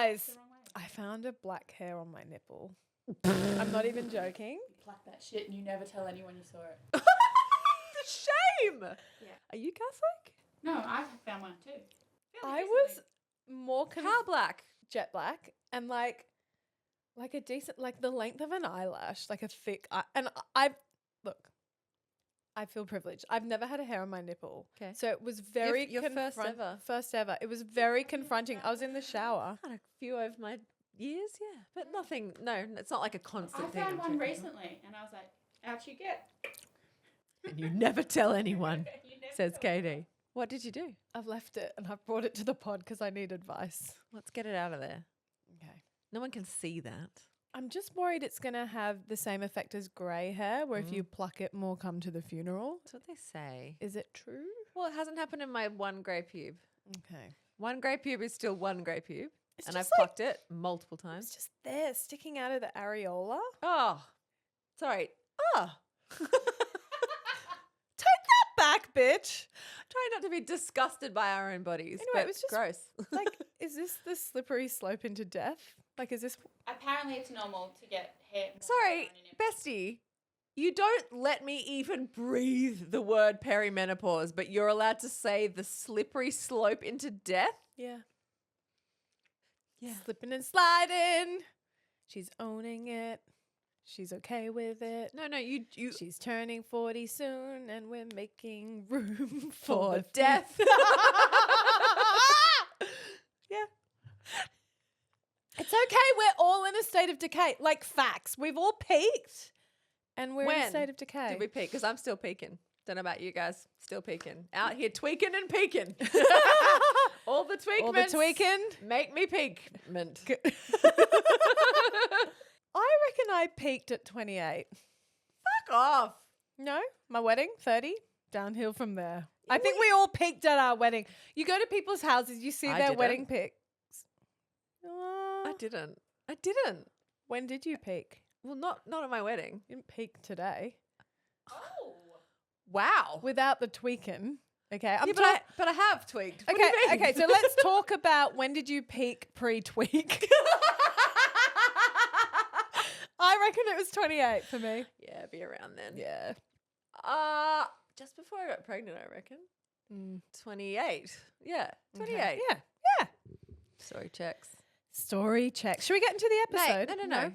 Guys, The wrong way. I found a black hair on my nipple. I'm not even joking. You pluck that shit and you never tell anyone you saw it. The shame. Yeah. Are you Catholic? No, I've found one too. Fairly I recently. was more How black? jet black and like a decent, like the length of an eyelash, like a thick and I feel privileged. I've never had a hair on my nipple. Okay. So it was very Your first ever. First ever. It was very confronting. I was in the shower. I had a few over my years, yeah. But nothing, no, it's not like a I constant thing. found I'm one checking. recently and I was like, out you get. And you never tell anyone, You never says tell Katie. What did you do? I've left it and I've brought it to the pod because I need advice. Let's get it out of there. Okay. No one can see that. I'm just worried it's going to have the same effect as grey hair, where if you pluck it, more come to the funeral. That's what they say. Is it true? Well, it hasn't happened in my one grey pube. Okay. One grey pube is still one grey pube. It's And I've just like- plucked it multiple It's times. just there, sticking out of the areola. Oh, sorry. Oh. Take that back, bitch. Try not to be disgusted by our own bodies. Anyway, but it was just- gross. Like, is this the slippery slope into death? Like, is this... Apparently it's normal to get hair. more Sorry, hair on your nipple. Bestie. You don't let me even breathe the word perimenopause, but you're allowed to say the slippery slope into death? Yeah. Yeah. Slipping and sliding. She's owning it. She's okay with it. No, you She's turning 40 soon, and we're making room for the death. Yeah. It's okay. We're all in a state of decay. Like facts. We've all peaked, and we're in a When state of decay. Did we peak? Because I'm still peaking. Don't know about you guys. Still peaking. Out here tweaking and peaking. All the tweakments. all the tweaking. Make me peakment. I reckon I peaked at 28. Fuck off. No, my wedding, 30. Downhill from there. I think we all peaked at our wedding. You go to people's houses, you see I their didn't. wedding pics. I didn't. I didn't. When did you peak? Well, not at my wedding. You didn't peak today. Oh. Wow. Without the tweaking. Okay. I'm Yeah, but I have tweaked. What do okay, you mean? okay, so let's talk about when did you peak pre-tweak? I reckon it was 28 for me. Yeah, be around then. Yeah. Just before I got pregnant, I reckon. Mm. 28. Yeah, 28. Okay. Yeah. Sorry, checks. Story check. Should we get into the episode? No.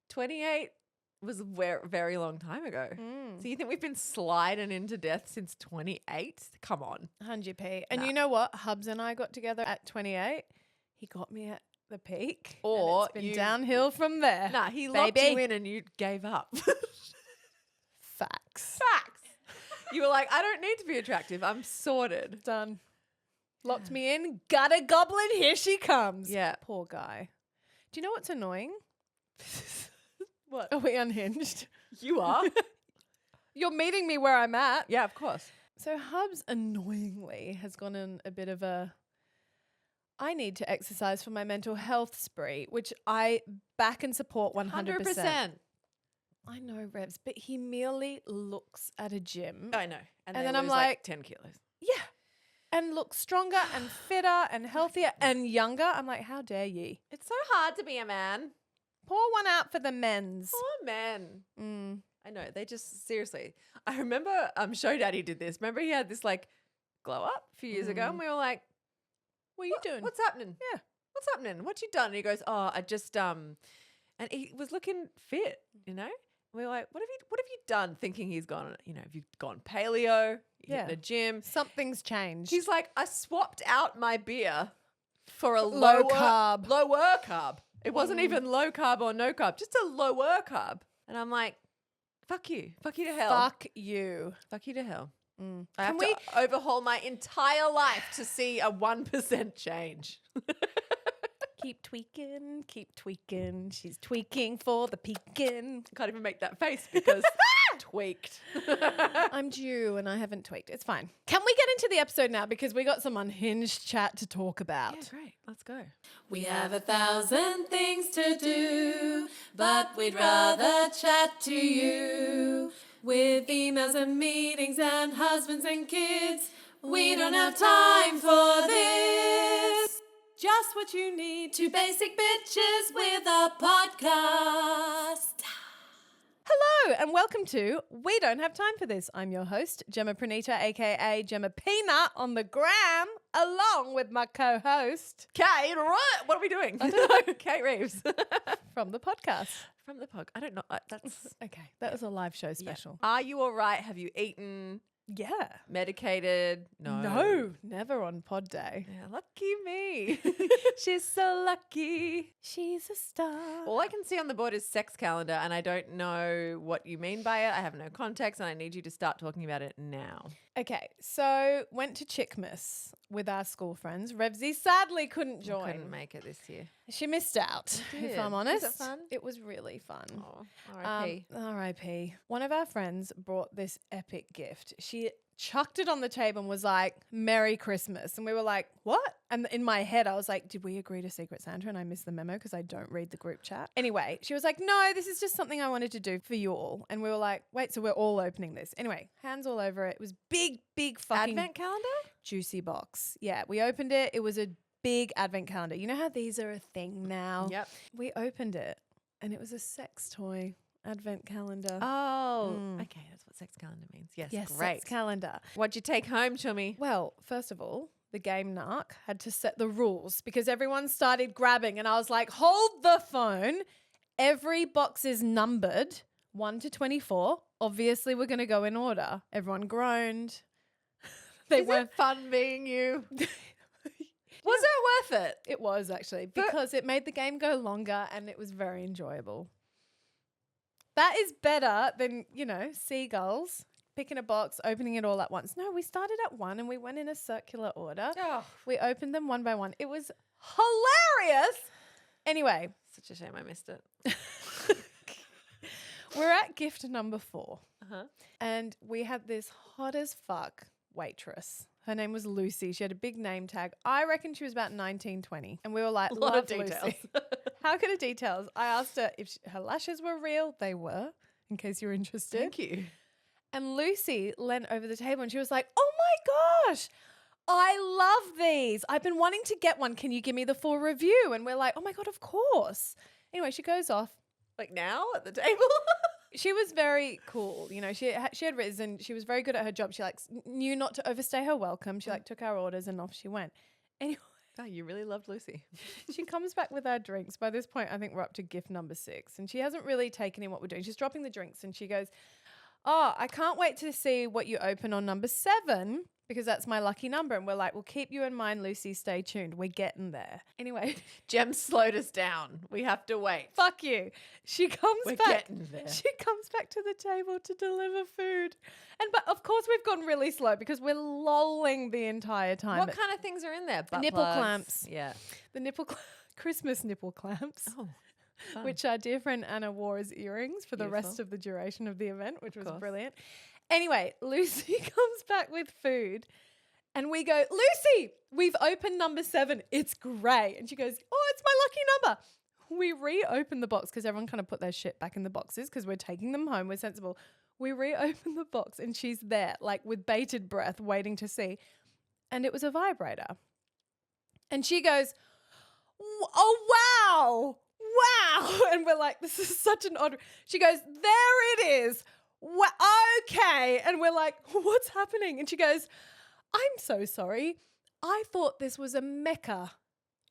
28 was a very long time ago. So you think we've been sliding into death since 28? Come on. 100p. And Nah. you know what? Hubs and I got together at 28. He got me at the peak. and Or it's been you- downhill from there. Nah, he locked baby. you in and you gave up. Facts. Facts. You were like, I don't need to be attractive. I'm sorted. Done. Locked me in. Got a goblin. Here she comes. Yeah. Poor guy. Do you know what's annoying? What? Are we unhinged? You are? You're meeting me where I'm at. Yeah, of course. So Hubs annoyingly has gone on a bit of a I need to exercise for my mental health spree, which I back and support 100%. 100%. I know, Revz, but he merely looks at a gym. I know. And then they I'm lose, like 10 kilos. Yeah. And looks stronger and fitter and healthier and younger. I'm like, how dare ye? It's so hard to be a man. Pour one out for the men's. Poor men. Mm. I know. They just, seriously. I remember Show Daddy did this. Remember he had this like glow up a few years ago and we were like, What are you doing? What's happening? Yeah. What's happening? What you done? And he goes, oh, I just, and he was looking fit, you know? We were like, what have you done? Thinking he's gone, have you gone paleo? You hit Yeah. the gym? Something's changed. He's like, I swapped out my beer for a Low lower carb. It wasn't even low carb or no carb, just a lower carb. And I'm like, fuck you. Fuck you to hell. Fuck you. Fuck you to hell. Mm. I have Can we? to overhaul my entire life to see a 1% change. Keep tweaking. She's tweaking for the peeking. Can't even make that face because tweaked. I'm due and I haven't tweaked. It's fine. Can we get into the episode now? Because we got some unhinged chat to talk about. Yeah, great. Let's go. We have 1,000 things to do, but we'd rather chat to you. With emails and meetings and husbands and kids, we don't have time for this. just what you need. Two basic bitches with a podcast. Hello and welcome to We Don't Have Time for This. I'm your host, Gemma Pranita, aka Gemma Peanut on the gram, along with my co-host Kate, right? What are we doing? I don't know. Kate Revz. from the podcast. From the pod. I don't know. That's Okay, that was a live show special. Are you all right? Have you eaten? Yeah. Medicated? No, never on pod day. Yeah, lucky me. She's so lucky. She's a star. All I can see on the board is sex calendar, and I don't know what you mean by it. I have no context, and I need you to start talking about it now. Okay, so went to Chickmas with our school friends. Revzy sadly couldn't join. I couldn't make it this year. She missed out, You if did. I'm Was honest. it fun? It was really fun. Oh, R.I.P. R.I.P. One of our friends brought this epic gift. She chucked it on the table and was like, Merry Christmas. And we were like, what? And in my head, I was like, did we agree to Secret Santa? And I missed the memo because I don't read the group chat. Anyway, she was like, no, this is just something I wanted to do for you all. And we were like, wait, so we're all opening this. Anyway, hands all over it. It was big fucking Advent calendar? juicy box. Yeah, we opened it. It was a big advent calendar. You know how these are a thing now? Yep. We opened it and it was a sex toy advent calendar. Oh, okay. That's what sex calendar means. Yes, great. Sex calendar. What'd you take home, Chummy? Well, first of all, the game narc had to set the rules because everyone started grabbing and I was like, hold the phone. Every box is numbered 1 to 24. Obviously, we're going to go in order. Everyone groaned. Is it fun being you? Was it worth it? It was actually because it made the game go longer and it was very enjoyable. That is better than, seagulls picking a box, opening it all at once. No, we started at 1 and we went in a circular order. Oh, We opened them one by one. It was hilarious. Anyway, such a shame I missed it. we're at gift number 4 Uh-huh. and we had this hot as fuck waitress. Her name was Lucy. She had a big name tag. I reckon she was about 19, 20. And we were like, Lot of love details. Lucy. How good are details? I asked her if her lashes were real. They were, in case you're interested. Thank you. And Lucy leant over the table and she was like, oh my gosh, I love these. I've been wanting to get one. Can you give me the full review? And we're like, oh my God, of course. Anyway, she goes off. Like now at the table? She was very cool. She had Revz and she was very good at her job. She knew not to overstay her welcome. She took our orders and off she went. Anyway, Oh, you really loved Lucy. she comes back with our drinks. By this point, I think we're up to gift number 6. And she hasn't really taken in what we're doing. She's dropping the drinks and she goes, oh, I can't wait to see what you open on number 7 because that's my lucky number. And we're like, we'll keep you in mind, Lucy. Stay tuned. We're getting there. Anyway, Jem slowed us down. We have to wait. fuck you. She comes We're back. getting there. She comes back to the table to deliver food. But of course we've gone really slow because we're lolling the entire time. What kind of things are in there? Butt Nipple plugs? clamps. Yeah. The Christmas nipple clamps. Oh. fun. Which our dear friend Anna wore as earrings for the rest Beautiful. of the duration of the event, which was course. brilliant. Anyway, Lucy comes back with food and we go, Lucy, we've opened number 7. It's great. And she goes, oh, it's my lucky number. We reopen the box because everyone kind of put their shit back in the boxes because we're taking them home. We're sensible. We reopen the box and she's there like with bated breath waiting to see. And it was a vibrator. And she goes, oh, wow. Wow. And we're like, this is such an odd. She goes, there it is. Okay. And we're like, what's happening? And she goes, I'm so sorry. I thought this was a Mecca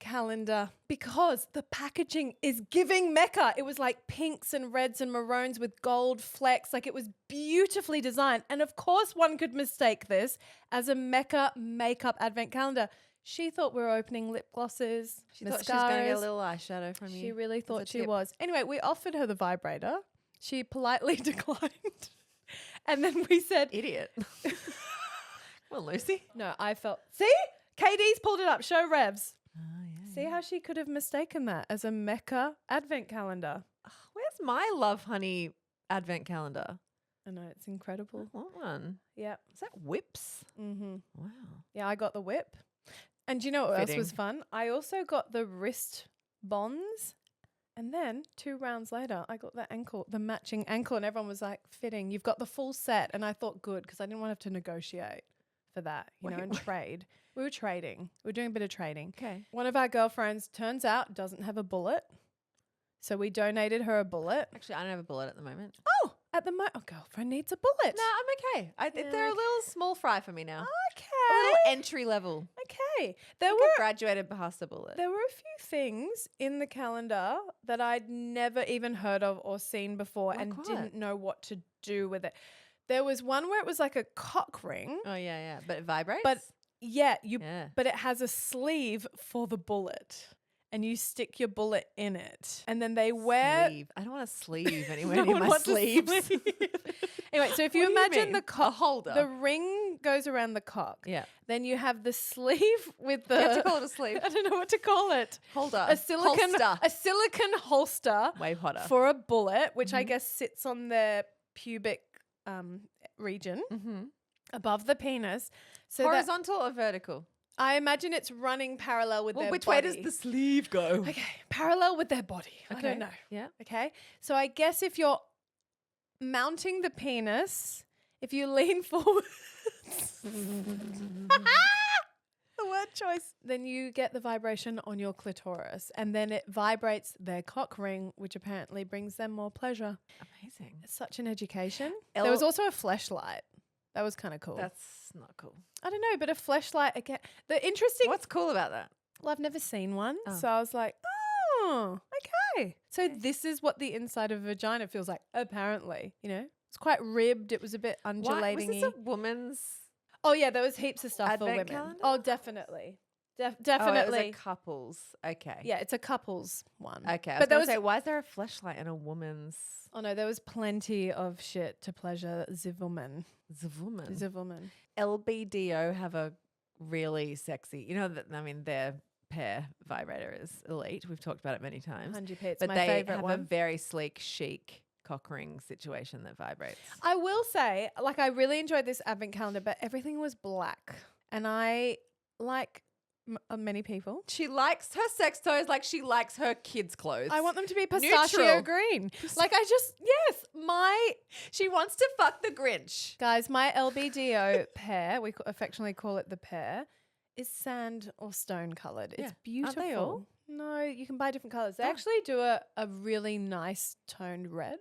calendar because the packaging is giving Mecca. It was like pinks and reds and maroons with gold flecks. Like it was beautifully designed. And of course one could mistake this as a Mecca makeup advent calendar. She thought we were opening lip glosses, She thought she was going to get a mascaras. little eyeshadow from you. She really thought she tip. was. Anyway, we offered her the vibrator. She politely declined. And then we said, Idiot. Well, Lucy. no, I felt, see? KD's pulled it up. Show Revz. Oh, yeah. See how she could have mistaken that as a Mecca advent calendar. Where's my Love Honey advent calendar? I know, it's incredible. I want one. Yeah. Is that whips? Mm-hmm. Wow. Yeah, I got the whip. And do you know what else was Fitting. fun? I also got the wrist bonds. And then 2 rounds later, I got the matching ankle. And everyone was like, fitting. You've got the full set. And I thought, good, because I didn't want to have to negotiate. for that, Wait, and what? trade. We were trading. We were doing a bit of trading. Okay. One of our girlfriends, turns out, doesn't have a bullet. So we donated her a bullet. Actually, I don't have a bullet at the moment. Oh, at the moment, girlfriend needs a bullet. No, I'm okay. I think Yeah, they're a okay. little small fry for me now. Okay. A little entry level. Okay. I think I graduated past a bullet. There were a few things in the calendar that I'd never even heard of or seen before Like and what? didn't know what to do with it. There was one where it was like a cock ring. Oh yeah. But it vibrates. But yeah, but it has a sleeve for the bullet. And you stick your bullet in it. And then they wear sleeve. I don't want a sleeve anywhere No near one my wants a sleeves. sleeve. Anyway, so if you What do you imagine mean? the A cock holder. the ring goes around the cock. Yeah. Then you have the sleeve with the You have to call it a sleeve. I don't know what to call it. Holder. A silicon Holster. holster Way hotter. for a bullet, which I guess sits on the pubic region above the penis. So that Horizontal or vertical? I imagine it's running parallel with their Which body. way does the sleeve go? Okay, parallel with their body. I don't know. Yeah. Okay, so I guess if you're mounting the penis, if you lean forward, the word choice, then you get the vibration on your clitoris, and then it vibrates their cock ring, which apparently brings them more pleasure. Amazing. It's such an education. There was also a fleshlight. That was kind of cool. That's not cool. I don't know, but a fleshlight again. The interesting. What's cool about that? Well, I've never seen one, Oh. so I was like, oh, okay. So this is what the inside of a vagina feels like. Apparently, it's quite ribbed. It was a bit Why, was undulating-y. this a woman's? Oh yeah, there was heaps of stuff Advent for women. calendar? Oh, definitely, Oh, it definitely. was a couple's. Okay. Yeah, it's a couple's one. Okay. but there was say, why is there a fleshlight in a woman's? oh no, there was plenty of shit to pleasure the woman. The woman. The woman. LBDO have a really sexy. Their pair vibrator is elite. We've talked about it many times. 100p. It's But my they favorite have one. a very sleek, chic cock ring situation that vibrates. I will say, I really enjoyed this advent calendar, but everything was black, and I like many people. She likes her sex toys like she likes her kids' clothes. I want them to be pistachio Neutral. green. She wants to fuck the Grinch. Guys, my LBDO pair, we affectionately call it the pair, is sand or stone coloured. Yeah. It's beautiful. Aren't they all? No, you can buy different colours. They Oh. actually do a really nice toned red.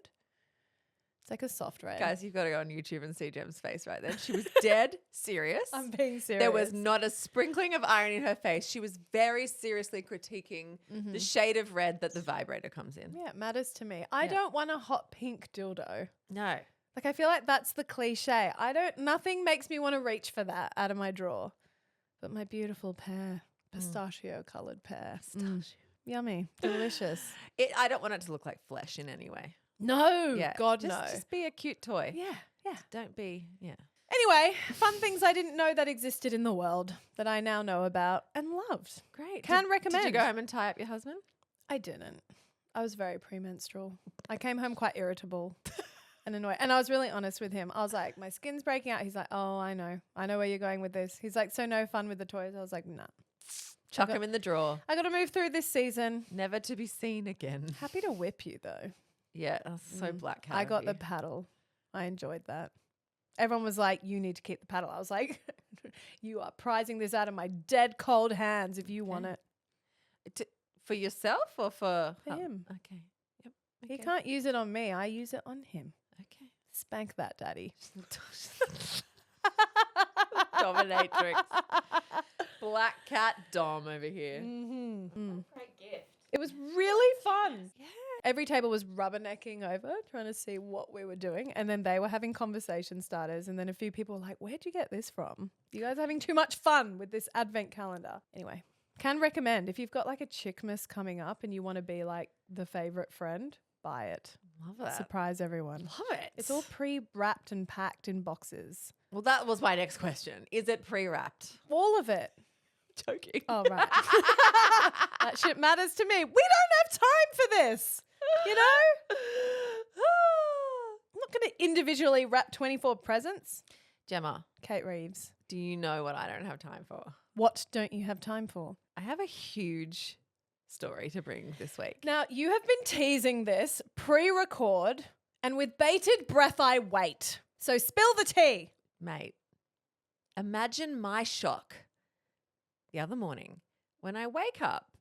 It's like a soft red. Guys, you've got to go on YouTube and see Jem's face right then. She was dead serious. I'm being serious. There was not a sprinkling of irony in her face. She was very seriously critiquing the shade of red that the vibrator comes in. Yeah, it matters to me. I Yeah. don't want a hot pink dildo. No. I feel like that's the cliche. Nothing makes me want to reach for that out of my drawer. But my beautiful pear, pistachio coloured pear. Yummy. Delicious. I don't want it to look like flesh in any way. No, Yeah. God, just, no. Just be a cute toy. Yeah. Don't be, Anyway, fun things I didn't know that existed in the world that I now know about and loved. Great. Can recommend. Did you go home and tie up your husband? I didn't. I was very premenstrual. I came home quite irritable and annoyed. And I was really honest with him. I was like, my skin's breaking out. He's like, oh, I know. I know where you're going with this. He's like, so no fun with the toys. I was like, nah. Chuck him in the drawer. I got to move through this season. Never to be seen again. Happy to whip you though. Yeah, that's so black cat I of got the you. paddle. I enjoyed that. Everyone was like, you need to keep the paddle. I was like, you are prizing this out of my dead cold hands if you want it. For yourself or for him. Okay. Yep. He okay. can't use it on me. I use it on him. Okay. Spank that, daddy. Dominatrix. Black cat dom over here. Great gift. It was really fun. Yeah. Every table was rubbernecking over, trying to see what we were doing. And then they were having conversation starters. And then a few people were like, where'd you get this from? You guys are having too much fun with this advent calendar. Anyway, can recommend if you've got like a Chickmas coming up and you want to be like the favorite friend, buy it. Love that. Surprise everyone. Love it. It's all pre-wrapped and packed in boxes. Well, that was my next question. Is it pre-wrapped? All of it. Joking. Oh, right. That shit matters to me. We don't have time for this. You know? I'm not going to individually wrap 24 presents. Gemma, Kate Reeves. do you know what I don't have time for? What don't you have time for? I have a huge story to bring this week. Now, you have been teasing this pre-record, and with bated breath, I wait. So spill the tea. Mate, Imagine my shock the other morning when I wake up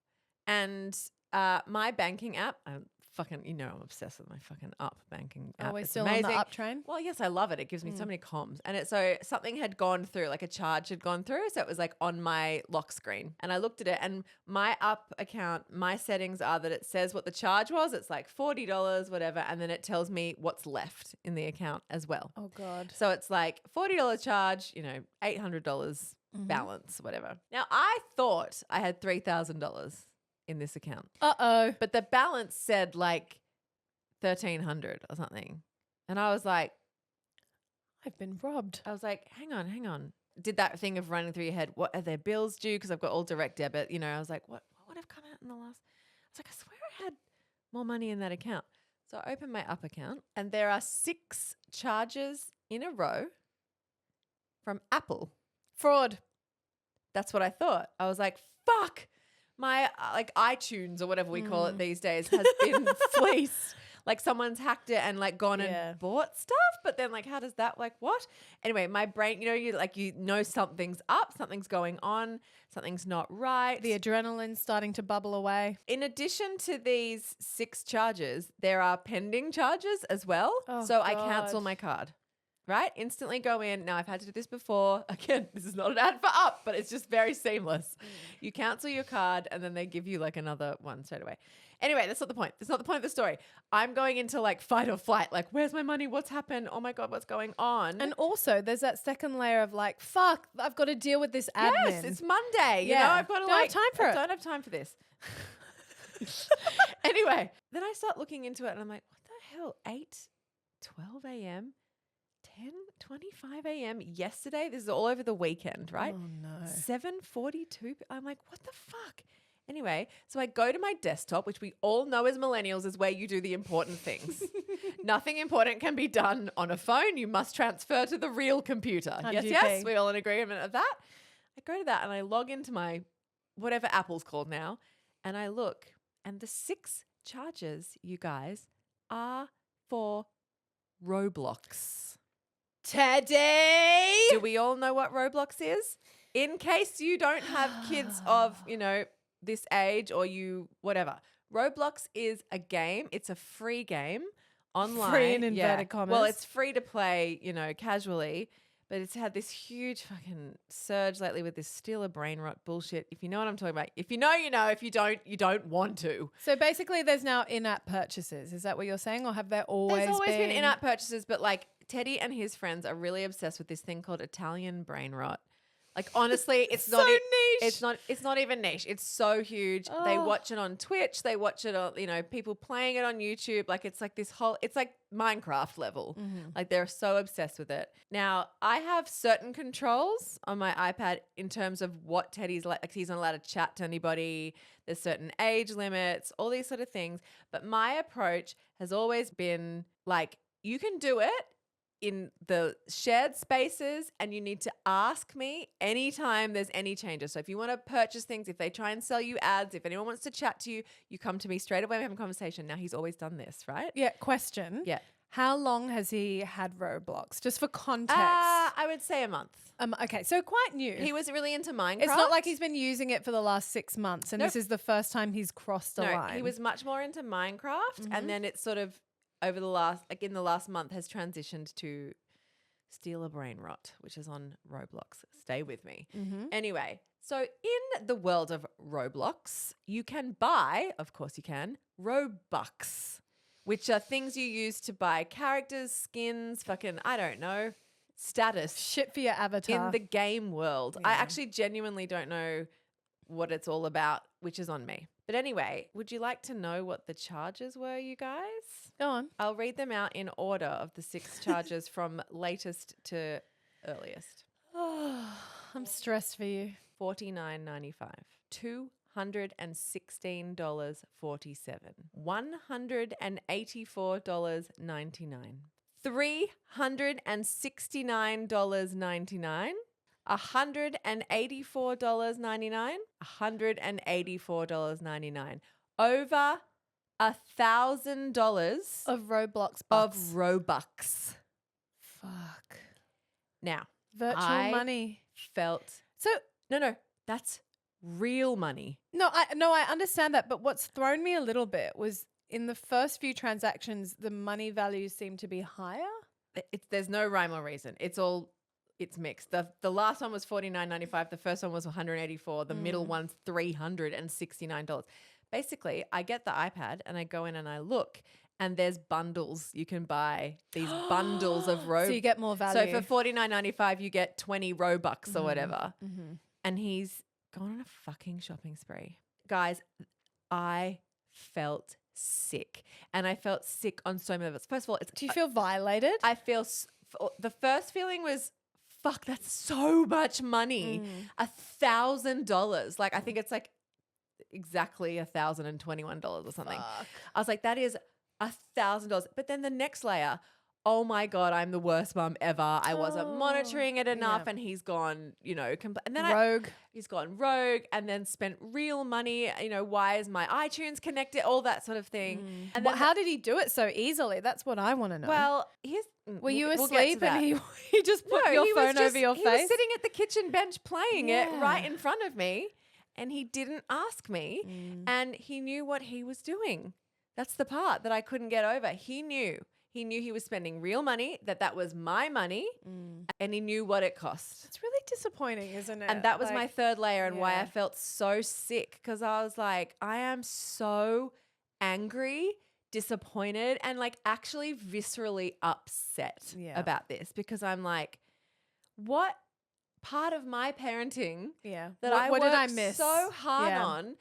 and my banking app, I'm I'm obsessed with my fucking Up banking app. Are we It's still amazing. on the Up train? Well, yes, I love it. It gives me so many comms. And so something had gone through, like a charge had gone through. So it was like on my lock screen. And I looked at it and my Up account, my settings are that it says what the charge was. It's like $40, whatever. And then it tells me what's left in the account as well. Oh, God. So it's like $40 charge, $800 balance, whatever. Now, I thought I had $3,000 in this account. Uh-oh. But the balance said like 1,300 or something. And I was like, I've been robbed. hang on. Did that thing of running through your head, what are their bills due? Because I've got all direct debit. I was like, what would have come out in the last? I was like, I swear I had more money in that account. So I opened my Up account and there are 6 charges in a row from Apple. Fraud. That's what I thought. I was like, fuck. My like iTunes or whatever we call it these days has been fleeced. Like someone's hacked it and like gone and bought stuff. But then like, how does that what? Anyway, my brain, you know something's up, something's going on, something's not right. The adrenaline's starting to bubble away. In addition to these 6 charges, there are pending charges as well. Oh, so I God. cancel my card. Right? Instantly go in. Now, I've had to do this before. Again, this is not an ad for Up, but it's just very seamless. You cancel your card and then they give you like another one straight away. Anyway, that's not the point. That's not the point of the story. I'm going into like fight or flight. Like, where's my money? What's happened? Oh my God, what's going on? And also, there's that second layer of like, fuck, I've got to deal with this admin. Yes, it's Monday. Yeah. I've got to Don't have time for I it. don't have time for this. Anyway, then I start looking into it and I'm like, what the hell? 8:12 a.m.? 10:25 a.m. yesterday. This is all over the weekend, right? Oh, no. 7:42. I'm like, what the fuck? Anyway, so I go to my desktop, which we all know as millennials is where you do the important things. Nothing important can be done on a phone. You must transfer to the real computer. 100p. Yes, we all in agreement of that. I go to that and I log into my whatever Apple's called now, and I look, and the 6 charges, you guys, are for Roblox. Teddy! Do we all know what Roblox is? In case you don't have kids of, this age or you whatever. Roblox is a game. It's a free game online. Free in inverted commas. Well, it's free to play, casually, but it's had this huge fucking surge lately with this steal a brain rot bullshit. If you know what I'm talking about. If you know, you know. If you don't, you don't want to. So basically there's now in-app purchases. Is that what you're saying? Or have there always There's always been in-app purchases, but like Teddy and his friends are really obsessed with this thing called Italian brain rot. Like honestly, it's So not niche. It's not even niche. It's so huge. They Oh. watch it on Twitch. They watch it on people playing it on YouTube. Like it's like it's like Minecraft level. Like they're so obsessed with it. Now I have certain controls on my iPad in terms of what Teddy's like he's not allowed to chat to anybody. There's certain age limits, all these sort of things. But my approach has always been like you can do it in the shared spaces and you need to ask me anytime there's any changes. So if you want to purchase things, if they try and sell you ads, if anyone wants to chat to you, you come to me straight away and have a conversation. Now he's always done this, right? Yeah, question. Yeah. How long has he had Roblox? Just for context. I would say a month. Okay, so quite new. He was really into Minecraft. It's not like he's been using it for the last 6 months and Nope. this is the first time he's crossed the no, line. he was much more into Minecraft and then it's sort of over the last month has transitioned to Steal a Brain Rot, which is on Roblox. Stay with me. Anyway, so in the world of Roblox, you can buy, of course you can, Robux, which are things you use to buy characters, skins, fucking, I don't know, status Shit for your avatar. in the game world. I actually genuinely don't know what it's all about, which is on me. But anyway, would you like to know what the charges were, you guys? Go on. I'll read them out in order of the 6 charges from latest to earliest. Oh, I'm stressed for you. $49.95, $216.47, $184.99, $369.99, $184.99, $184.99. Over $1,000 Of Roblox of bucks. Robux. Fuck. Now, Virtual money. Felt So no, that's real money. no, I understand that, but what's thrown me a little bit was in the first few transactions, the money values seem to be higher. There's no rhyme or reason. It's mixed. The last one was $49.95. The first one was $184. The middle one's $369. Basically, I get the iPad and I go in and I look, and there's bundles you can buy. These bundles of Robux. So you get more value. So for $49.95, you get 20 Robux or whatever. And he's gone on a fucking shopping spree. Guys, I felt sick. And I felt sick on so many levels. First of all, do you feel violated? I feel the first feeling was, fuck, that's so much money. $1,000. Like, I think it's like exactly $1,021 or something. Fuck. I was like, that is $1,000. But then the next layer, oh my God, I'm the worst mum ever. I wasn't monitoring it enough. Yeah. And he's gone, and then Rogue. he's gone rogue and then spent real money. Why is my iTunes connected? All that sort of thing. And then How did he do it so easily? That's what I want to know. well, were you we'll get to asleep that. and he just put No, your he was phone over your he face? was sitting at the kitchen bench playing it Yeah. right in front of me, and he didn't ask me, and he knew what he was doing. That's the part that I couldn't get over. He knew he was spending real money, that was my money, and he knew what it cost. It's really disappointing, isn't it? And that was my Like, third layer, and why yeah. I felt so sick, because I was like, I am so angry, disappointed, and like actually viscerally upset Yeah. about this, because I'm like, what part of my parenting yeah. that what did I worked miss? so hard Yeah. on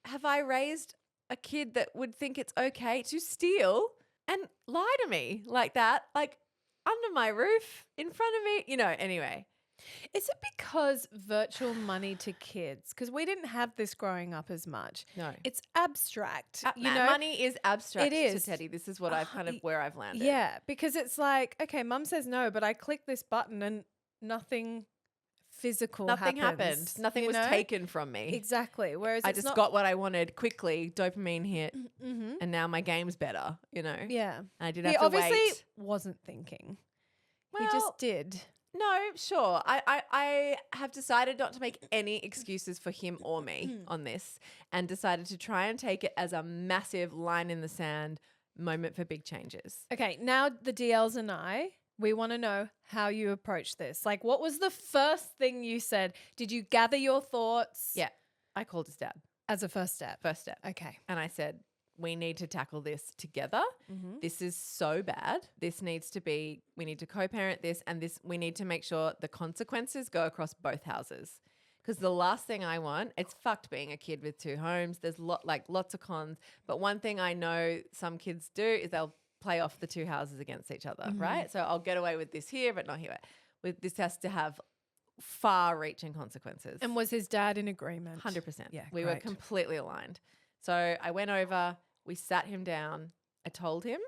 have I raised a kid that would think it's okay to steal and lie to me like that, like under my roof, in front of me, anyway. Is it because virtual money to kids? Because we didn't have this growing up as much. No. It's abstract. Money is abstract It is. to Teddy. This is what I've where I've landed. Yeah, because it's like, okay, mum says no, but I click this button and nothing physical Nothing happened. happens, Nothing you was know? taken from me. Exactly. Whereas I it's just not, got what I wanted quickly, dopamine hit, Mhm. and now my game's better, Yeah. And I did He have to obviously wait. wasn't thinking. Well, He just did. No, sure. I have decided not to make any excuses for him or me on this, and decided to try and take it as a massive line in the sand moment for big changes. Okay, now the DLs and we want to know how you approach this. Like, what was the first thing you said? Did you gather your thoughts? Yeah. I called his dad. As a first step. First step. Okay. And I said, we need to tackle this together. Mhm. This is so bad. We need to co-parent this, and we need to make sure the consequences go across both houses. Because the last thing I want, it's fucked being a kid with two homes. There's lots of cons. But one thing I know some kids do is they'll play off the two houses against each other, right? So I'll get away with this here, but not here. This has to have far-reaching consequences. And was his dad in agreement? 100%. Yeah, we were great. completely aligned. So I went over, we sat him down. I told him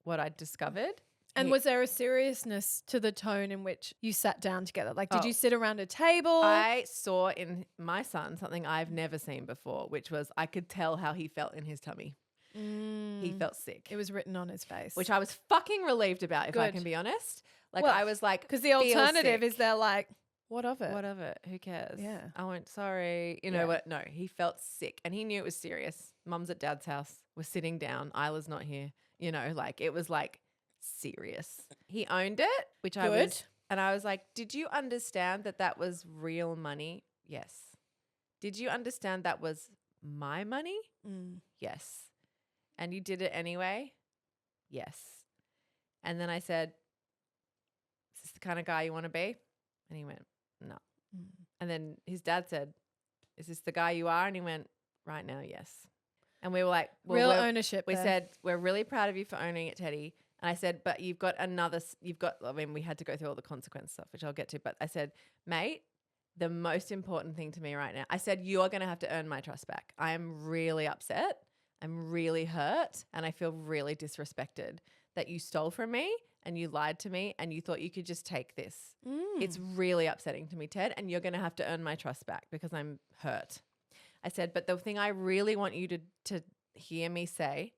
what I'd discovered. And He- was there a seriousness to the tone in which you sat down together? Like, did Oh. you sit around a table? I saw in my son something I've never seen before, which was I could tell how he felt in his tummy. He felt sick, It was written on his face. which I was fucking relieved about, if I Good. can be honest. Like, Well, I was like, because the feel alternative sick. is they're like, what of it? What of it? Who cares? Yeah. I went, sorry. You know Yeah. what? No, he felt sick, and he knew it was serious. Mum's at dad's house. We're sitting down. Isla's not here. It was like serious. He owned it, which I was. Good. And I was like, did you understand that was real money? Yes. Did you understand that was my money? Yes. And you did it anyway? Yes. And then I said, is this the kind of guy you want to be? And he went, no. And then his dad said, is this the guy you are? And he went, right now, yes. And we were like, well, Real ownership. we there. said, we're really proud of you for owning it, Teddy. And I said, but we had to go through all the consequence stuff, which I'll get to. But I said, mate, the most important thing to me right now, I said, you are going to have to earn my trust back. I am really upset. I'm really hurt. And I feel really disrespected that you stole from me and you lied to me and you thought you could just take this. It's really upsetting to me, Ted. And you're going to have to earn my trust back because I'm hurt. I said, but the thing I really want you to hear me say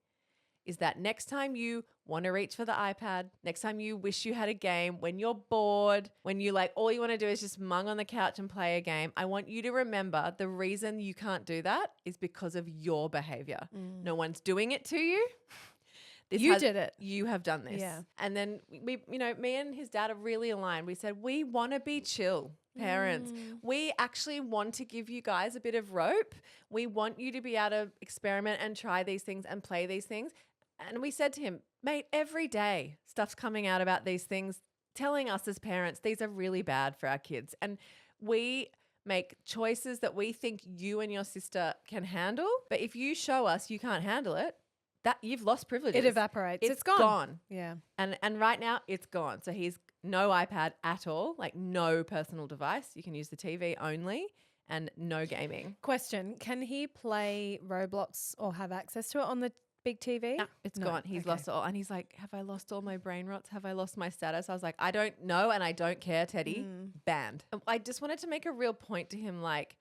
is that next time you want to reach for the iPad, next time you wish you had a game, when you're bored, when you like all you want to do is just mung on the couch and play a game, I want you to remember the reason you can't do that is because of your behavior. No one's doing it to you. You did it. You have done this. Yeah. And then we, me and his dad are really aligned. We said, we want to be chill parents. We actually want to give you guys a bit of rope. We want you to be able to experiment and try these things and play these things. And we said to him, mate, every day stuff's coming out about these things, telling us as parents, these are really bad for our kids. And we make choices that we think you and your sister can handle. But if you show us you can't handle it, that you've lost privileges. It evaporates. It's gone. Yeah. And right now it's gone. So he's no iPad at all, like no personal device. You can use the TV only and no gaming. Question, can he play Roblox or have access to it on the big TV? No, it's gone. He's lost it all. And he's like, have I lost all my brain rots? Have I lost my status? I was like, I don't know and I don't care, Teddy. Banned. I just wanted to make a real point to him, like,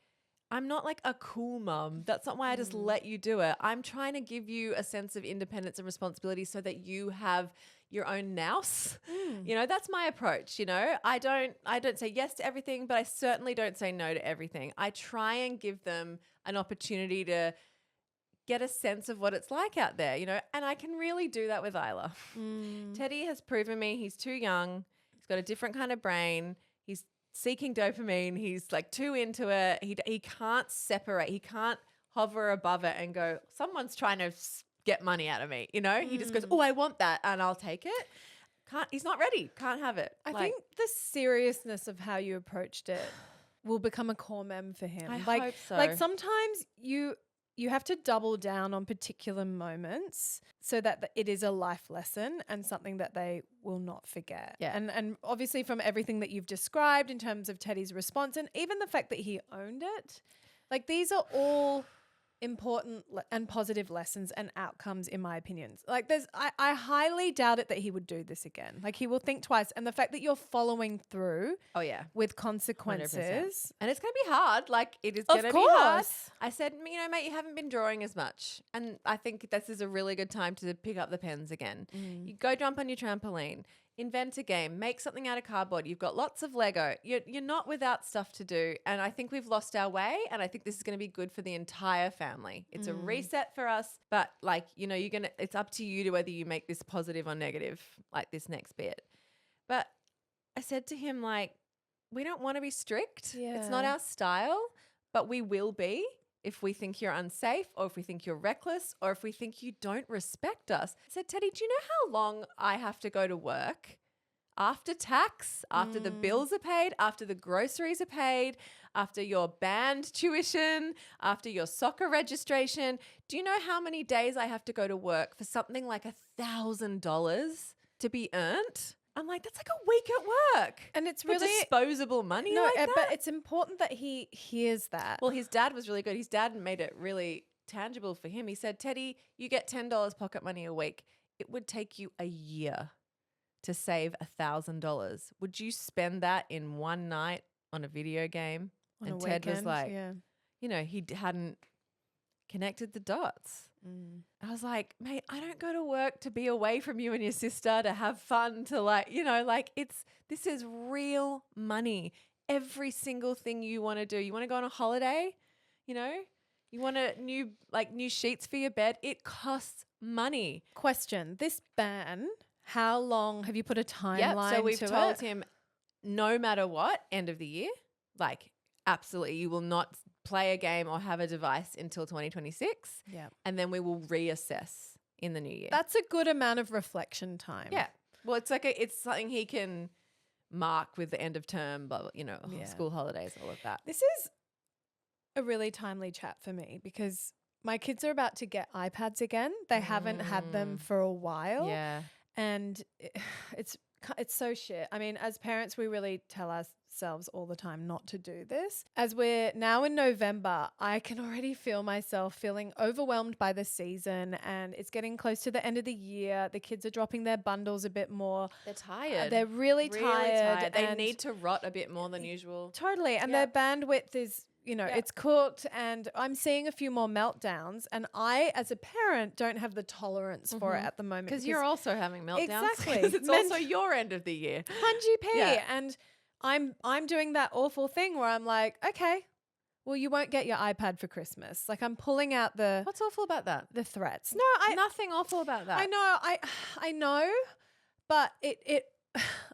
I'm not like a cool mum. That's not why I just let you do it. I'm trying to give you a sense of independence and responsibility so that you have your own nous. You know, that's my approach. You know, I don't say yes to everything, but I certainly don't say no to everything. I try and give them an opportunity to get a sense of what it's like out there, you know, and I can really do that with Isla. Teddy has proven me he's too young. He's got a different kind of brain. He's seeking dopamine. He's like too into it. He can't separate. He can't hover above it and go, someone's trying to get money out of me. You know, he just goes, oh, I want that and I'll take it. He's not ready. Can't have it. I think the seriousness of how you approached it will become a core mem for him. I like, hope so. Like sometimes you have to double down on particular moments so that it is a life lesson and something that they will not forget. Yeah. And obviously from everything that you've described in terms of Teddy's response and even the fact that he owned it, like these are all important and positive lessons and outcomes in my opinions. Like I highly doubt it that he would do this again. Like he will think twice. And the fact that you're following through with consequences. 100%. And it's going to be hard. Like it is going to be hard. I said, you know, mate, you haven't been drawing as much. And I think this is a really good time to pick up the pens again. You go jump on your trampoline. Invent a game, make something out of cardboard. You've got lots of Lego. You're not without stuff to do. And I think we've lost our way. And I think this is going to be good for the entire family. It's a reset for us. But like, you know, it's up to you to whether you make this positive or negative, like this next bit. But I said to him, like, we don't want to be strict. Yeah. It's not our style, but we will be if we think you're unsafe or if we think you're reckless or if we think you don't respect us. I said, Teddy, do you know how long I have to go to work after tax, after the bills are paid, after the groceries are paid, after your band tuition, after your soccer registration? Do you know how many days I have to go to work for something like $1,000 to be earned? I'm like, that's like a week at work. And it's For really disposable money. no, like that? but it's important that he hears that. Well, his dad was really good. His dad made it really tangible for him. He said, Teddy, you get $10 pocket money a week. It would take you a year to save $1,000. Would you spend that in one night on a video game? On And a Ted was weekend, like, yeah. you know, he hadn't connected the dots. I was like, mate, I don't go to work to be away from you and your sister, to have fun, to like, you know, like this is real money. Every single thing you want to do. You want to go on a holiday, you know, you want new sheets for your bed. It costs money. Question, this ban, how long have you put a timeline Yep. So we've to told it? him no matter what, end of the year, like absolutely, you will not play a game or have a device until 2026. Yeah. And then we will reassess in the new year. That's a good amount of reflection time. Yeah. Well, it's like it's something he can mark with the end of term, blah, blah, you know, Yeah. school holidays, all of that. This is a really timely chat for me because my kids are about to get iPads again. They haven't had them for a while. Yeah. And it's so shit. I mean, as parents, we really tell ourselves all the time not to do this. As we're now in November, I can already feel myself feeling overwhelmed by the season, and it's getting close to the end of the year. The kids are dropping their bundles a bit more. They're tired. They're really tired. They and need to rot a bit more than usual. Totally. And Yeah. their bandwidth is it's cooked and I'm seeing a few more meltdowns, and I, as a parent, don't have the tolerance for it at the moment. Because you're also having meltdowns. Exactly. 'Cause it's also your end of the year. 100p. Yeah. And I'm doing that awful thing where I'm like, okay, well, you won't get your iPad for Christmas. Like, I'm pulling out the What's awful about that? threats. No, Nothing awful about that. I know, I know, but it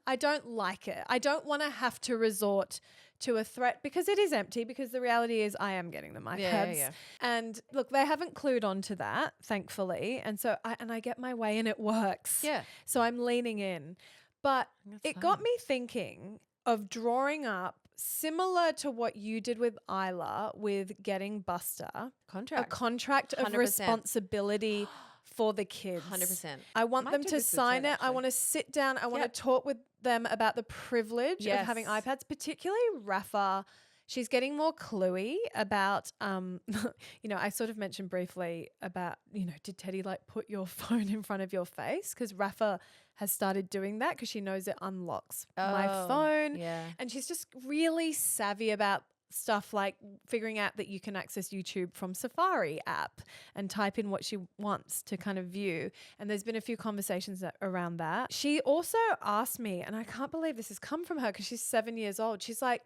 I don't like it. I don't want to have to resort to a threat because it is empty, because the reality is I am getting them iPads. Yeah. And look, they haven't clued on to that, thankfully. And so I get my way and it works. Yeah. So I'm leaning in. But That's it fine. got me thinking of drawing up, similar to what you did with Isla with getting Buster, a Contract. contract of 100%. responsibility for the kids. 100%. I want Might them do to this with sign Ted, it. I actually. want to sit down. I want Yep. to talk with them about the privilege of having Yes. iPads, particularly Rafa. She's getting more cluey about, I sort of mentioned briefly about, did Teddy like put your phone in front of your face? Because Rafa has started doing that because she knows it unlocks my Oh, phone. Yeah. And she's just really savvy about stuff like figuring out that you can access YouTube from Safari app and type in what she wants to kind of view. And there's been a few conversations around that. She also asked me, and I can't believe this has come from her because she's 7 years old. She's like,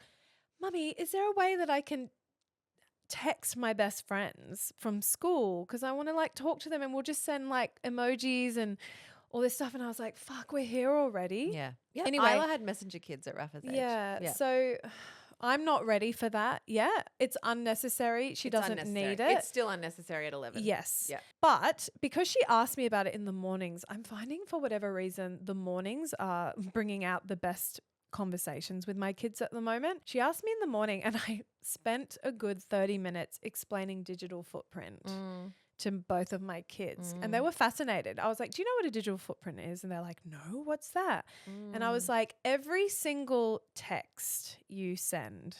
Mummy, is there a way that I can text my best friends from school? Because I want to like talk to them and we'll just send like emojis and all this stuff. And I was like, fuck, we're here already. Yeah. Yeah. Anyway. Isla had messenger kids at Rafa's age. Yeah. So I'm not ready for that yet. It's unnecessary. She It's doesn't unnecessary. need it. It's still unnecessary at 11. Yes. Yeah. But because she asked me about it in the mornings, I'm finding for whatever reason, the mornings are bringing out the best conversations with my kids at the moment. She asked me in the morning and I spent a good 30 minutes explaining digital footprint to both of my kids. And they were fascinated. I was like, do you know what a digital footprint is? And they're like, no, what's that? And I was like, every single text you send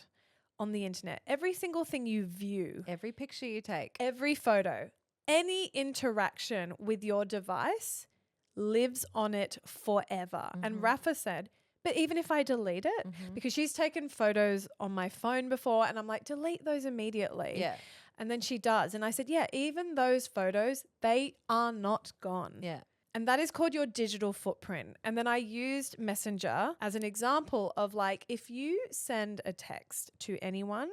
on the internet, every single thing you view, Every picture you take. every photo, any interaction with your device lives on it forever. And Rafa said, but even if I delete it, because she's taken photos on my phone before and I'm like, delete those immediately. Yeah. And then she does. And I said, yeah, even those photos, they are not gone. Yeah. And that is called your digital footprint. And then I used Messenger as an example of like, if you send a text to anyone,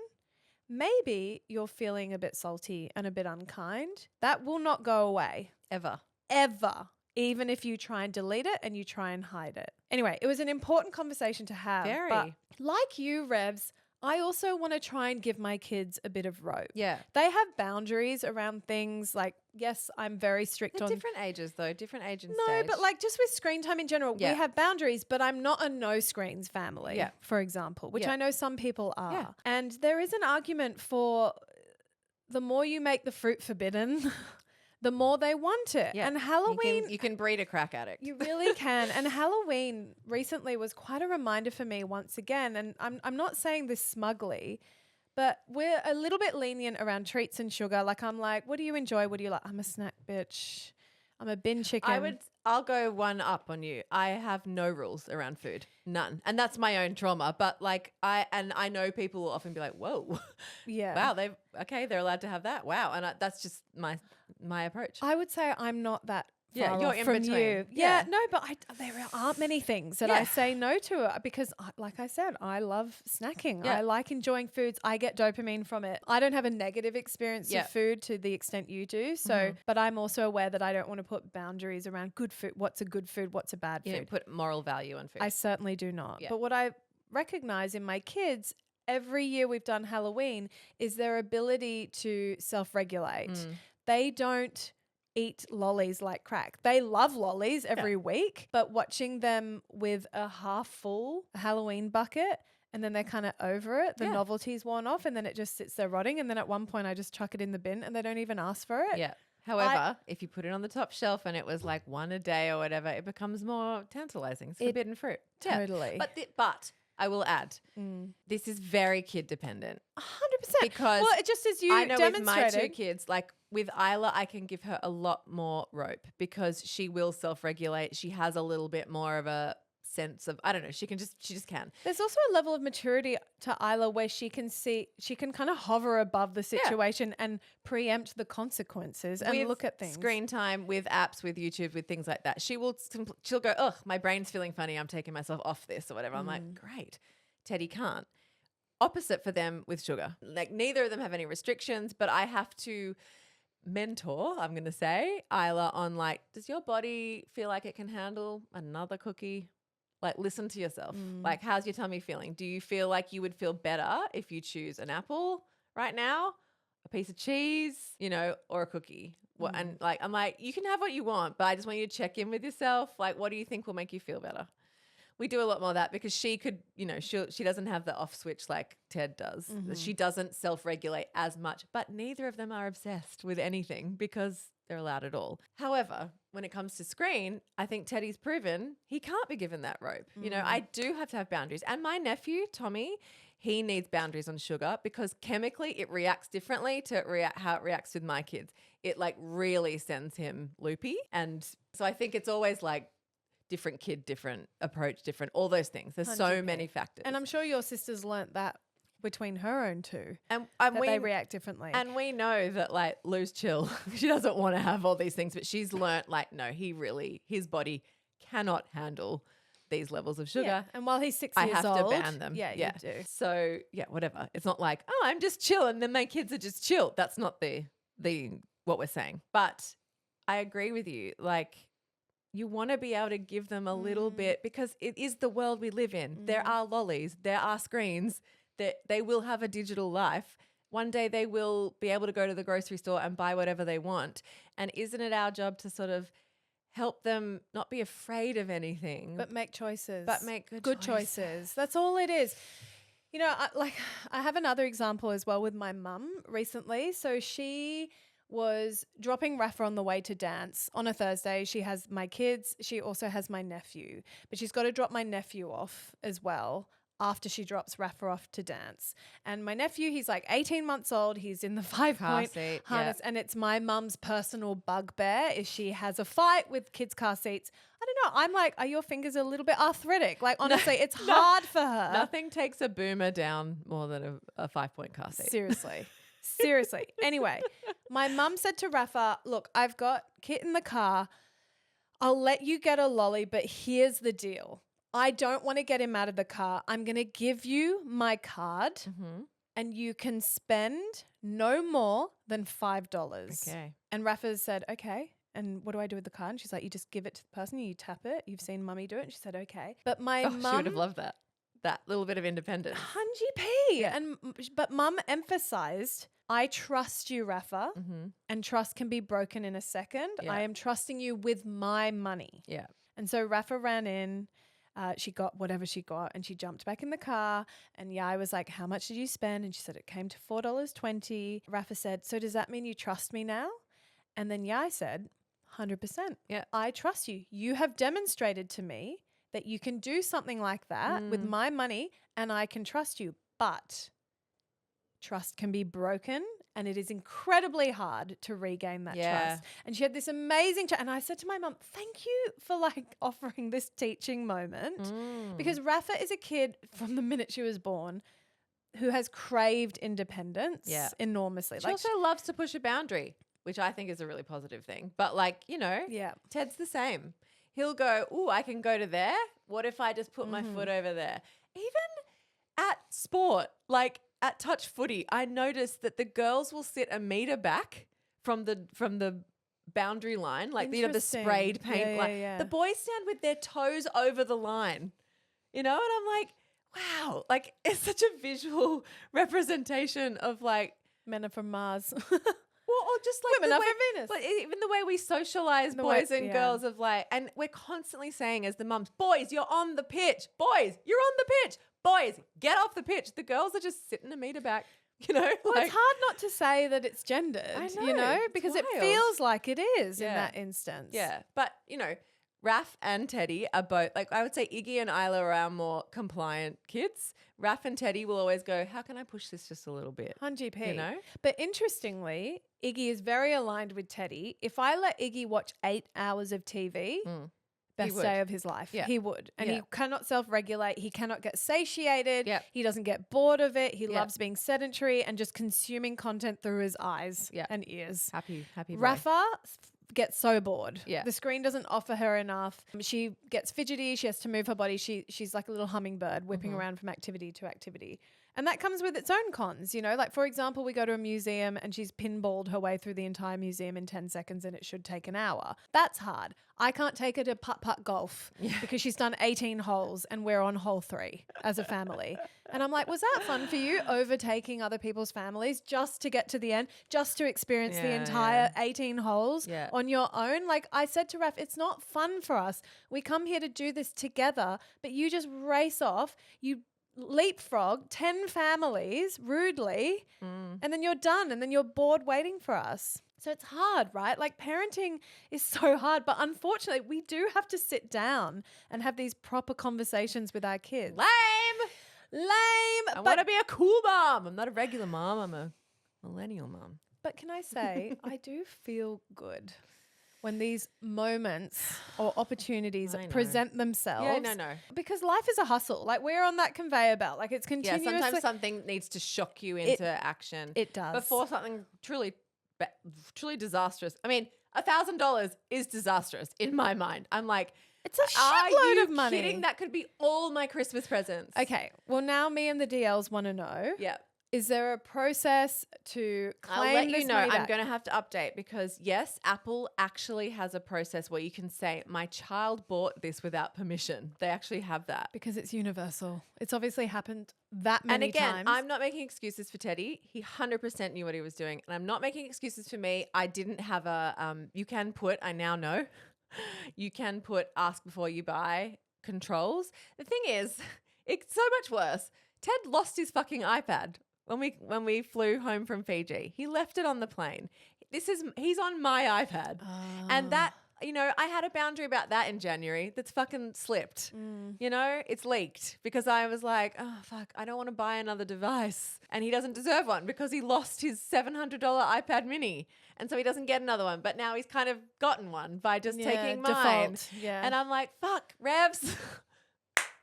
maybe you're feeling a bit salty and a bit unkind. That will not go away. Ever. Ever. Even if you try and delete it and you try and hide it. Anyway, it was an important conversation to have. Very. But like you, Revz, I also want to try and give my kids a bit of rope. Yeah. They have boundaries around things like, yes, I'm very strict They're on different ages though, different age and no, stage. but like just with screen time in general, Yeah. we have boundaries, but I'm not a no screens family, Yeah. for example, which Yeah. I know some people are. Yeah. And there is an argument for the more you make the fruit forbidden, the more they want it. Yeah. And Halloween, you can breed a crack addict. you really can. And Halloween recently was quite a reminder for me once again. And I'm not saying this smugly, but we're a little bit lenient around treats and sugar. Like I'm like, what do you enjoy? What do you like? I'm a snack bitch. I'm a bin chicken. I'll go one up on you. I have no rules around food. None. And that's my own trauma. But like I know people will often be like, whoa, Yeah. wow, they're allowed to have that. Wow. And that's just my approach. I would say I'm not that Yeah, far you're off in from between. you. Yeah. No, but there aren't many things that Yeah. I say no to because, like I said, I love snacking. Yeah. I like enjoying foods. I get dopamine from it. I don't have a negative experience Yeah. of food to the extent you do. So, but I'm also aware that I don't want to put boundaries around good food. What's a good food? What's a bad You food? don't put moral value on food. I certainly do not. Yeah. But what I recognize in my kids, every year we've done Halloween, is their ability to self-regulate. They don't eat lollies like crack. They love lollies every week, but watching them with a half full Halloween bucket and then they're kind of over it, the Yeah. novelty's worn off and then it just sits there rotting. And then at one point I just chuck it in the bin and they don't even ask for it. Yeah. However, if you put it on the top shelf and it was like one a day or whatever, it becomes more tantalizing. It's forbidden fruit. Yeah. Totally. But I will add, this is very kid dependent. 100%. Because well, just as you I know with my demonstrated. two kids, like with Isla, I can give her a lot more rope because she will self-regulate. She has a little bit more of a sense of, I don't know, she just can. There's also a level of maturity to Isla where she can kind of hover above the situation and preempt the consequences and With look at things. screen time, with apps, with YouTube, with things like that. She'll go, ugh, my brain's feeling funny. I'm taking myself off this or whatever. I'm like, great. Teddy can't. Opposite for them with sugar. Like neither of them have any restrictions, but I have to mentor, I'm going to say, Isla on like, does your body feel like it can handle another cookie? Like listen to yourself. Like how's your tummy feeling? Do you feel like you would feel better if you choose an apple right now, a piece of cheese, you know, or a cookie? What, and like, I'm like, you can have what you want, but I just want you to check in with yourself. Like, what do you think will make you feel better? We do a lot more of that because she could, you know, she doesn't have the off switch like Ted does. She doesn't self-regulate as much, but neither of them are obsessed with anything because they're allowed it all. However, when it comes to screen, I think Teddy's proven he can't be given that rope. You know, I do have to have boundaries. And my nephew, Tommy, he needs boundaries on sugar because chemically it reacts differently to how it reacts with my kids. It like really sends him loopy. And so I think it's always like, different kid, different approach, different, all those things. There's so many factors. And I'm sure your sister's learnt that between her own two. And that they react differently. And we know that like Lou's chill. She doesn't want to have all these things, but she's learnt like, no, his body cannot handle these levels of sugar. Yeah. And while he's 6 I years have old. to ban them. Yeah, you do. So yeah, whatever. It's not like, oh, I'm just chill and then my kids are just chill. That's not the what we're saying. But I agree with you. Like, you want to be able to give them a little bit because it is the world we live in. There are lollies, there are screens, that they will have a digital life. One day they will be able to go to the grocery store and buy whatever they want. And isn't it our job to sort of help them not be afraid of anything, But make choices. but make good choices. That's all it is. You know, I have another example as well with my mum recently. So she was dropping Rafa on the way to dance on a Thursday. She has my kids. She also has my nephew. But she's got to drop my nephew off as well after she drops Rafa off to dance. And my nephew, he's like 18 months old. He's in the 5-point seat, harness. And it's my mum's personal bugbear is she has a fight with kids' car seats. I don't know. I'm like, are your fingers a little bit arthritic? Like, honestly, it's hard for her. Nothing takes a boomer down more than a 5-point car seat. Seriously. Seriously. Anyway, my mum said to Rafa, look, I've got Kit in the car. I'll let you get a lolly, but here's the deal. I don't want to get him out of the car. I'm going to give you my card and you can spend no more than $5. Okay. And Rafa said, okay. And what do I do with the card? And she's like, you just give it to the person, you tap it. You've seen mummy do it. And she said, okay. But my She would have loved that. That little bit of independence. 100p. But mum emphasized, I trust you, Rafa, and trust can be broken in a second. Yeah. I am trusting you with my money. Yeah. And so Rafa ran in. She got whatever she got and she jumped back in the car. And Yai was like, how much did you spend? And she said, it came to $4.20. Rafa said, so does that mean you trust me now? And then Yai said, 100%. Yeah. I trust you. You have demonstrated to me that you can do something like that with my money and I can trust you. But trust can be broken and it is incredibly hard to regain that trust. And she had this amazing chat. And I said to my mum, thank you for like offering this teaching moment because Rafa is a kid from the minute she was born who has craved independence enormously. She also loves to push a boundary, which I think is a really positive thing. But like, you know, Ted's the same. He'll go, ooh, I can go to there. What if I just put my foot over there? Even at sport, like at touch footy, I noticed that the girls will sit a meter back from the boundary line, like you know the sprayed paint line. The boys stand with their toes over the line, you know, and I'm like, wow, like it's such a visual representation of like men are from Mars. Well, or just like women the are way, from Venus. but even the way we socialize boys and girls of like, and we're constantly saying as the mums, boys, you're on the pitch. Boys, you're on the pitch. Boys, get off the pitch. The girls are just sitting a meter back, you know. Well, like, it's hard not to say that it's gendered, you know, it's because it wild. feels like it is in that instance. Yeah, but you know, Raph and Teddy are both, like I would say Iggy and Isla are our more compliant kids. Raph and Teddy will always go, how can I push this just a little bit? 100p. You know? But interestingly, Iggy is very aligned with Teddy. If I let Iggy watch 8 hours of TV, best would. day of his life. Yeah. He would. And Yeah. he cannot self-regulate. He cannot get satiated. Yep. He doesn't get bored of it. He Yep. loves being sedentary and just consuming content through his eyes Yep. and ears. Happy boy. Rafa gets so bored. Yeah. The screen doesn't offer her enough. She gets fidgety. She has to move her body. She's like a little hummingbird whipping around from activity to activity. And that comes with its own cons, you know, like for example, we go to a museum and she's pinballed her way through the entire museum in 10 seconds and it should take an hour. That's hard. I can't take her to putt-putt golf because she's done 18 holes and we're on hole 3 as a family. And I'm like, was that fun for you, overtaking other people's families just to get to the end, just to experience the Yeah, entire 18 holes Yeah. on your own? Like I said to Raf, it's not fun for us. We come here to do this together, but you just race off. You leapfrog 10 families rudely and then you're done and then you're bored waiting for us. So it's hard, right? Like parenting is so hard, but unfortunately we do have to sit down and have these proper conversations with our kids. Lame. I But want to be a cool mom. I'm not a regular mom. I'm a millennial mom. But can I say, I do feel good when these moments or opportunities I know. present themselves. Yeah, no. Because life is a hustle. Like we're on that conveyor belt. Like it's Yeah, continuously. sometimes something needs to shock you into action. It does. Before something truly disastrous. I mean, $1,000 is disastrous in my mind. I'm like, It's a are shitload you of money. kidding? That could be all my Christmas presents. Okay. Well, now me and the DLs want to know. Yeah. Is there a process to claim I'll let this you know. money I'm back? going to have to update because yes, Apple actually has a process where you can say, my child bought this without permission. They actually have that. Because it's universal. It's obviously happened that And many again, times. I'm not making excuses for Teddy. He 100% knew what he was doing. And I'm not making excuses for me. I didn't have a, you can put, I now know, you can put ask before you buy controls. The thing is, it's so much worse. Ted lost his fucking iPad when we flew home from Fiji. He left it on the plane. He's on my iPad. And that, you know, I had a boundary about that in January that's fucking slipped. You know, it's leaked because I was like, oh, fuck, I don't want to buy another device. And he doesn't deserve one because he lost his $700 iPad mini. And so he doesn't get another one. But now he's kind of gotten one by just taking mine. Default. Yeah. And I'm like, fuck, Revz,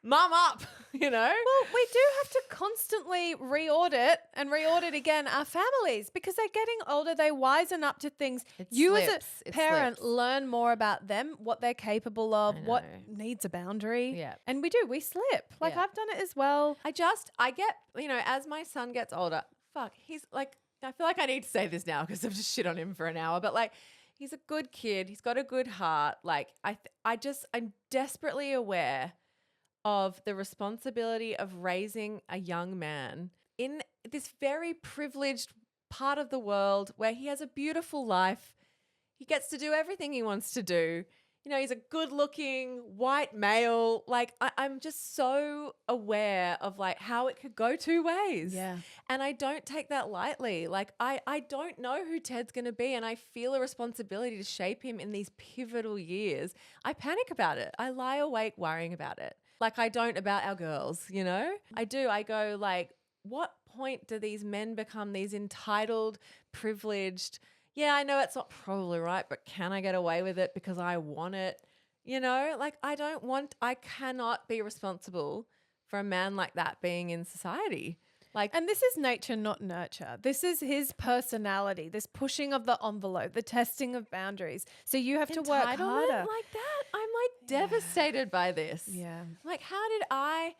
mum up, you know? Well, we do have to constantly re-audit again our families because they're getting older. They wisen up to things. It You slips. as a It parent slips. learn more about them, what they're capable of, I what know. needs a boundary. Yeah. And we slip. Like Yeah. I've done it as well. I get, you know, as my son gets older, he's like, I feel like I need to say this now because I've just shit on him for an hour, but like, he's a good kid. He's got a good heart. Like, I'm desperately aware of the responsibility of raising a young man in this very privileged part of the world where he has a beautiful life. He gets to do everything he wants to do. You know, he's a good-looking white male. Like, I'm just so aware of like how it could go two ways. Yeah. And I don't take that lightly. Like, I don't know who Ted's going to be, and I feel a responsibility to shape him in these pivotal years. I panic about it. I lie awake worrying about it. Like I don't about our girls, you know? I do. I go like, what point do these men become these entitled, privileged, yeah, I know it's not probably right, but can I get away with it because I want it? You know, like I cannot be responsible for a man like that being in society. Like, And this is nature, not nurture. This is his personality, this pushing of the envelope, the testing of boundaries. So you have to work entitlement harder. like that. I'm like devastated by this. Yeah. Like, how did I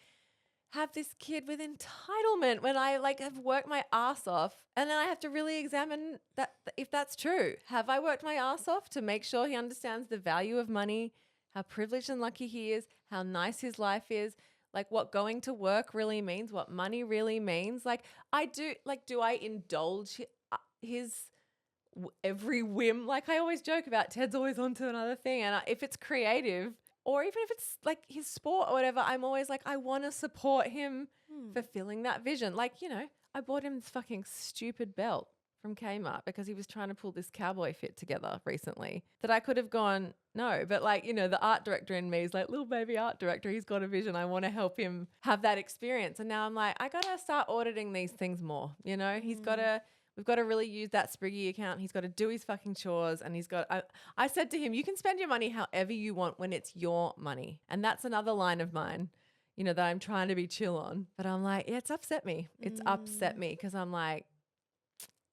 have this kid with entitlement when I like have worked my ass off, and then I have to really examine that if that's true. Have I worked my ass off to make sure he understands the value of money, how privileged and lucky he is, how nice his life is, like what going to work really means, what money really means? Like do I indulge his every whim? Like I always joke about Ted's always on to another thing, and if it's creative or even if it's like his sport or whatever, I'm always like, I want to support him fulfilling that vision. Like, you know, I bought him this fucking stupid belt from Kmart because he was trying to pull this cowboy fit together recently that I could have gone, no, but like, you know, the art director in me is like, little baby art director, he's got a vision. I want to help him have that experience. And now I'm like, I got to start auditing these things more. You know, We've got to really use that Spriggy account. He's got to do his fucking chores, and I said to him, you can spend your money however you want when it's your money. And that's another line of mine, you know, that I'm trying to be chill on. But I'm like, yeah, it's upset me. It's upset me because I'm like,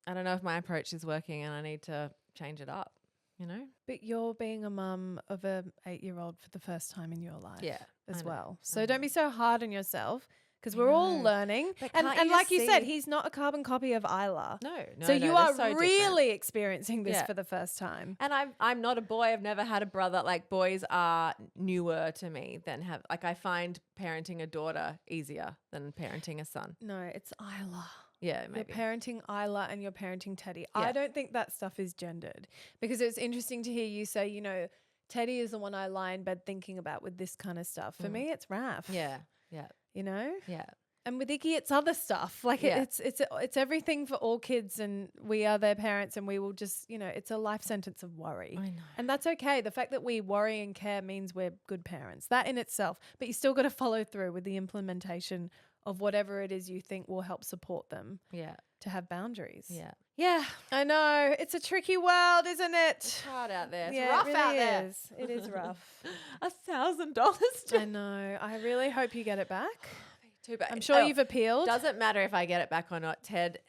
I don't know if my approach is working and I need to change it up, you know? But you're being a mum of a 8-year-old for the first time in your life as I know, well. I So don't know. be so hard on yourself because we're all learning. But And can't you like just you said, see- he's not a carbon copy of Isla. No, So you they're are so different. really experiencing this Yeah. for the first time. And I'm not a boy. I've never had a brother. Like, boys are newer to me than I find parenting a daughter easier than parenting a son. No, it's Isla. Yeah, maybe. You're parenting Isla and you're parenting Teddy. Yeah. I don't think that stuff is gendered because it's interesting to hear you say, you know, Teddy is the one I lie in bed thinking about with this kind of stuff. For me, it's Raph. Yeah. You know? Yeah. And with Iggy, it's other stuff. Like Yeah. it's everything for all kids, and we are their parents, and we will just, you know, it's a life sentence of worry. I know. And that's okay. The fact that we worry and care means we're good parents. That in itself. But you still got to follow through with the implementation of whatever it is you think will help support them Yeah. to have boundaries. Yeah. Yeah, I know. It's a tricky world, isn't it? It's hard out there. It's yeah, rough it really out there. is. It is rough. $1,000. I know. I really hope you get it back. Too bad. I'm sure you've appealed. Doesn't matter if I get it back or not. Ted,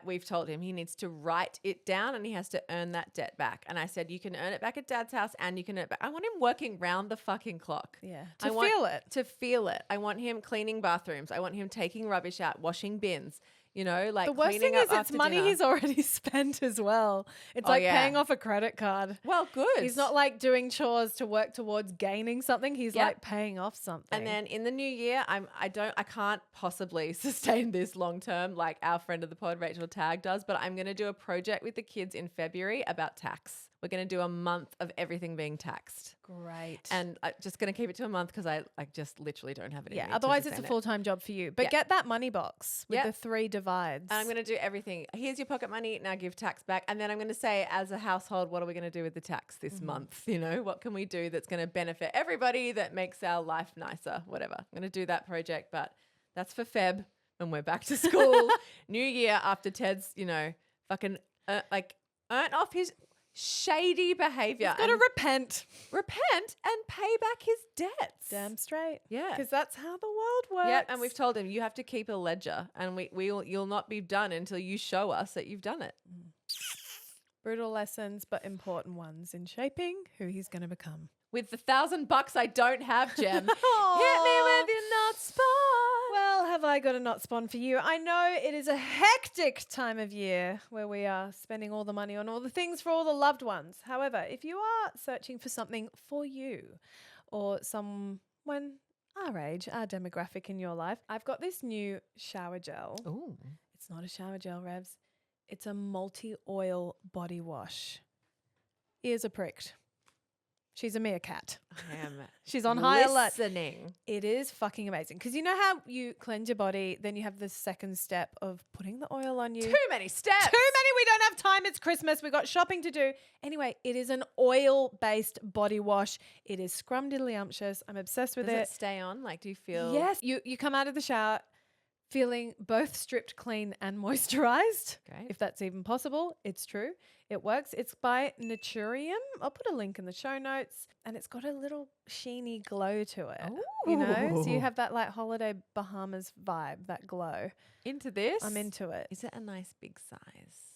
we've told him he needs to write it down and he has to earn that debt back. And I said, you can earn it back at Dad's house and you can earn it back. I want him working round the fucking clock. Yeah. I To want- feel it. To feel it. I want him cleaning bathrooms. I want him taking rubbish out, washing bins. You know, like The worst cleaning thing up is it's after money dinner. he's already spent as well. It's Oh, like yeah. paying off a credit card. Well, good. He's not like doing chores to work towards gaining something. He's Yep. like paying off something. And then in the new year, I can't possibly sustain this long term like our friend of the pod, Rachel Tagg, does, but I'm going to do a project with the kids in February about tax. We're going to do a month of everything being taxed. great. And I'm just going to keep it to a month because I just literally don't have it. yeah, in me to otherwise it's a sustain it. full-time job for you. But Yeah. get that money box with Yep. the 3 divides. And I'm going to do everything. Here's your pocket money. Now give tax back. And then I'm going to say, as a household, what are we going to do with the tax this month? You know, what can we do that's going to benefit everybody, that makes our life nicer, whatever. I'm going to do that project, but that's for Feb when we're back to school. New year after Ted's, you know, fucking earn off his shady behavior. Got to and repent. repent and pay back his debts. Damn straight. Yeah. Because that's how the world works. Yeah, and we've told him you have to keep a ledger, and you'll not be done until you show us that you've done it. brutal lessons, but important ones in shaping who he's going to become. With the $1,000 I don't have, Jem, hit me with your nut spot. Well, have I got a not spawn for you? I know it is a hectic time of year where we are spending all the money on all the things for all the loved ones. However, if you are searching for something for you or someone our age, our demographic in your life, I've got this new shower gel. Ooh. It's not a shower gel, Revz. It's a multi-oil body wash. Ears are pricked. She's a meerkat. I am She's on high alert. listening. It is fucking amazing. Because you know how you cleanse your body, then you have the second step of putting the oil on you. Too many steps. Too many. We don't have time. It's Christmas. We've got shopping to do. Anyway, it is an oil-based body wash. It is scrumdiddlyumptious. I'm obsessed with Does it. it stay on? Like, do you feel? Yes. You come out of the shower feeling both stripped clean and moisturized. Great. If that's even possible. It's true. It works. It's by Naturium. I'll put a link in the show notes. And it's got a little sheeny glow to it. You know? So you Ooh. have that like holiday Bahamas vibe, that glow. Into this? I'm into it. Is it a nice big size?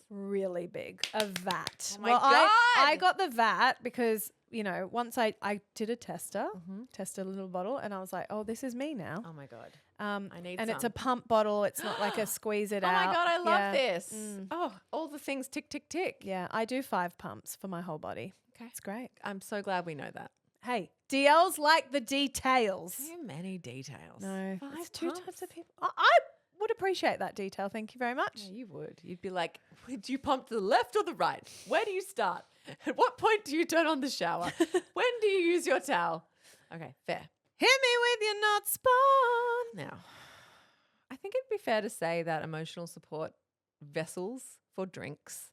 Really big. A vat. Oh my well, I God. got the vat because, you know, once I did a tester, Mm-hmm. tested a little bottle, and I was like, oh, this is me now. Oh my God. I need and it's some. a pump bottle. It's not like a squeeze it Oh out. my God, I love Yeah. this. Mm. Oh, all the things tick, tick, tick. Yeah, I do 5 pumps for my whole body. Okay. It's great. I'm so glad we know that. Hey, DLs like the details. Too many details. No, 5 it's 2 pumps. types of people. I would appreciate that detail. Thank you very much. Yeah, you would. You'd be like, do you pump to the left or the right? Where do you start? At what point do you turn on the shower? When do you use your towel? Okay, fair. Hit me with your not spawn. Now, I think it'd be fair to say that emotional support vessels for drinks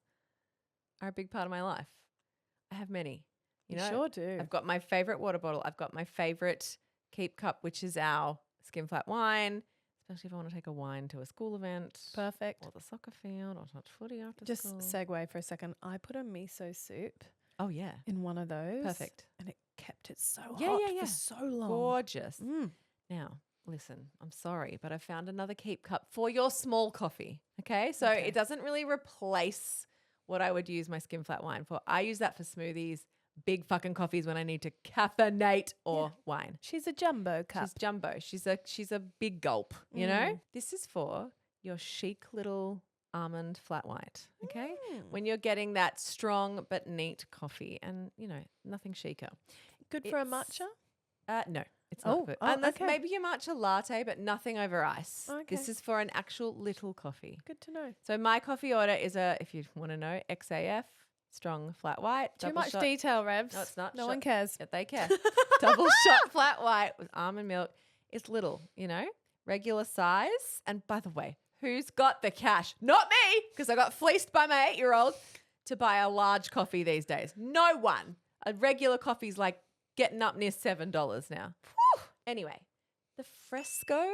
are a big part of my life. I have many. You know, sure do. I've got my favorite water bottle. I've got my favorite keep cup, which is our Skin Flat wine. especially if I want to take a wine to a school event Perfect. or the soccer field or touch footy after Just school. segue for a second. I put a miso soup Oh, yeah. in one of those. Perfect. And it kept it so Yeah, hot yeah, yeah. for so long. Gorgeous. Mm. Now, listen, I'm sorry, but I found another keep cup for your small coffee. Okay. So Okay. it doesn't really replace what I would use my skim flat wine for. I use that for smoothies, big fucking coffees when I need to caffeinate or wine. She's a jumbo cup. She's jumbo. She's a big gulp, you know? This is for your chic little almond flat white. Okay. When you're getting that strong but neat coffee and, you know, nothing chicer. Good for a It's- matcha? No, it's not good. Oh, Unless okay. maybe your matcha latte, but nothing over ice. Okay. This is for an actual little coffee. Good to know. So my coffee order is if you want to know, XAF, strong flat white. Too double much shot. detail, Revs. No, it's not. No one cares. Yeah, they care. Double shot flat white with almond milk. It's little, you know, regular size. And by the way, who's got the cash? Not me, because I got fleeced by my 8-year-old to buy a large coffee these days. No one. A regular coffee's like getting up near $7 now. Whew. Anyway, the Fressko,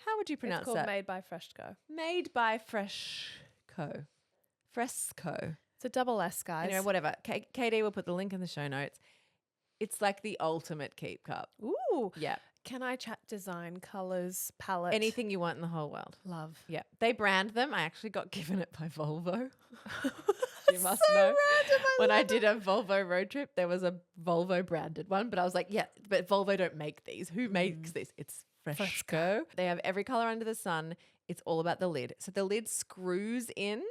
how would you pronounce It's called that? Made by Fressko. Made by Fressko. Fressko. It's a double S, guys. Anyway, whatever. KD will put the link in the show notes. It's like the ultimate keep cup. Ooh. Yeah. Can I chat design, colours, palette? Anything you want in the whole world. Love. Yeah. They brand them. I actually got given it by Volvo. You must So know. random, When I love did a Volvo road trip, there was a Volvo branded one, but I was like, yeah, but Volvo don't make these. Who makes this? It's Fressko. They have every color under the sun. It's all about the lid. So the lid screws in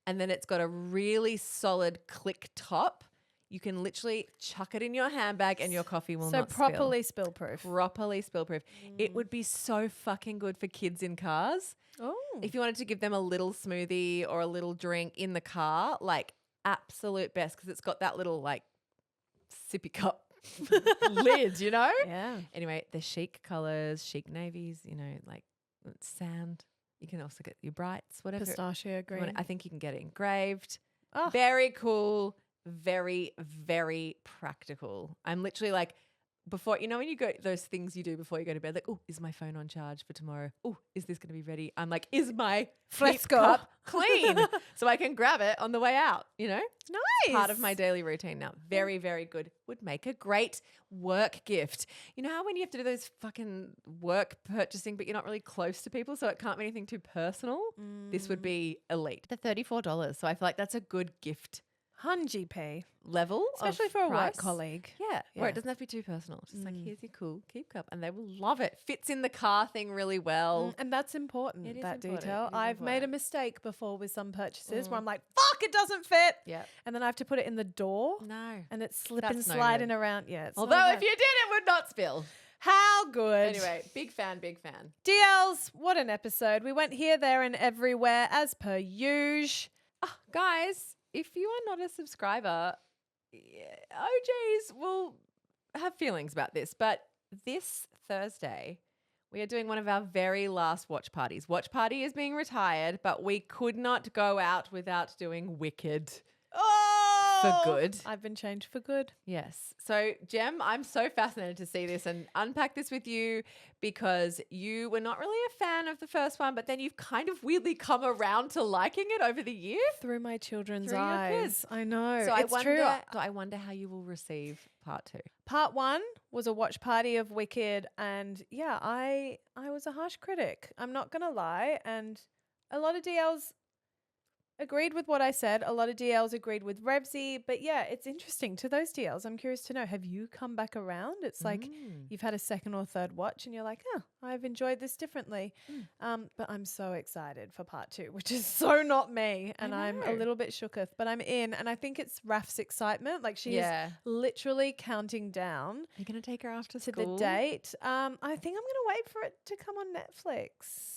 and then it's got a really solid click top. You can literally chuck it in your handbag and your coffee will So not spill. properly spill proof. Properly spill proof. It would be so fucking good for kids in cars. Oh. If you wanted to give them a little smoothie or a little drink in the car, like absolute best because it's got that little like sippy cup lid, you know? Yeah. Anyway, the chic colors, chic navies, you know, like sand. You can also get your brights, whatever. Pistachio you want. green. I think you can get it engraved. Oh. Very cool. Very, very practical. I'm literally like, before, you know, when you go, those things you do before you go to bed, like, oh, is my phone on charge for tomorrow? Oh, is this going to be ready? I'm like, is my keep Fressko cup clean so I can grab it on the way out, you know? Nice. Part of my daily routine now. Very, very good. Would make a great work gift. You know how when you have to do those fucking work purchasing, but you're not really close to people, so it can't be anything too personal? This would be elite. The $34. So I feel like that's a good gift 100p. level, Especially of for a work price. colleague. Yeah, where Yeah. it doesn't have to be too personal. It's just like, here's your cool keep cup, and they will love it. Fits in the car thing really well. And that's important, It is that important. detail. It is I've made a important. mistake before with some purchases where I'm like, fuck, it doesn't fit. Yeah. And then I have to put it in the door No. and it's slipping, That's no sliding good. around. Yeah. It's not Although good. if you did, it would not spill. How good. Anyway, big fan, big fan. DLs, what an episode. We went here, there, and everywhere as per usual. Guys, if you are not a subscriber, OJs will have feelings about this, but this Thursday, we are doing one of our very last watch parties. Watch Party is being retired, but we could not go out without doing Wicked. Oh! For good. I've been changed for good. Yes. So, Jem, I'm so fascinated to see this and unpack this with you because you were not really a fan of the first one, but then you've kind of weirdly come around to liking it over the year. Through my children's Through your eyes. kids. I know. So it's true. I wonder how you will receive part 2. Part 1 was a watch party of Wicked, and yeah, I was a harsh critic. I'm not gonna lie, and a lot of DLs agreed with what I said. A lot of DLs agreed with Revzy, but yeah, it's interesting to those DLs. I'm curious to know, have you come back around? It's like you've had a second or third watch and you're like, oh, I've enjoyed this differently. But I'm so excited for part 2, which is so not me. And I'm a know. little bit shooketh, but I'm in. And I think it's Raf's excitement. Like she Yeah. is literally counting down You're going to take her after to school? the date. I think I'm going to wait for it to come on Netflix.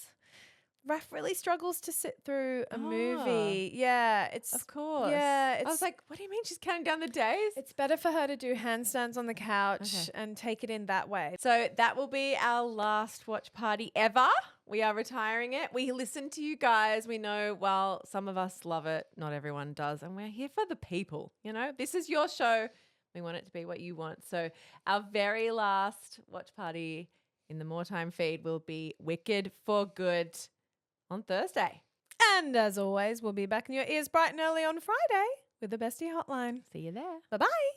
Raf really struggles to sit through a movie. Yeah, it's Of course. Yeah, I it's was like, what do you mean she's counting down the days? it's better for her to do handstands on the couch Okay. and take it in that way. So that will be our last watch party ever. We are retiring it. We listen to you guys. We know, well, some of us love it. Not everyone does. And we're here for the people. You know, this is your show. We want it to be what you want. So our very last watch party in the More Time feed will be Wicked for Good on Thursday. And as always, we'll be back in your ears bright and early on Friday with the Bestie Hotline. See you there. Bye-bye.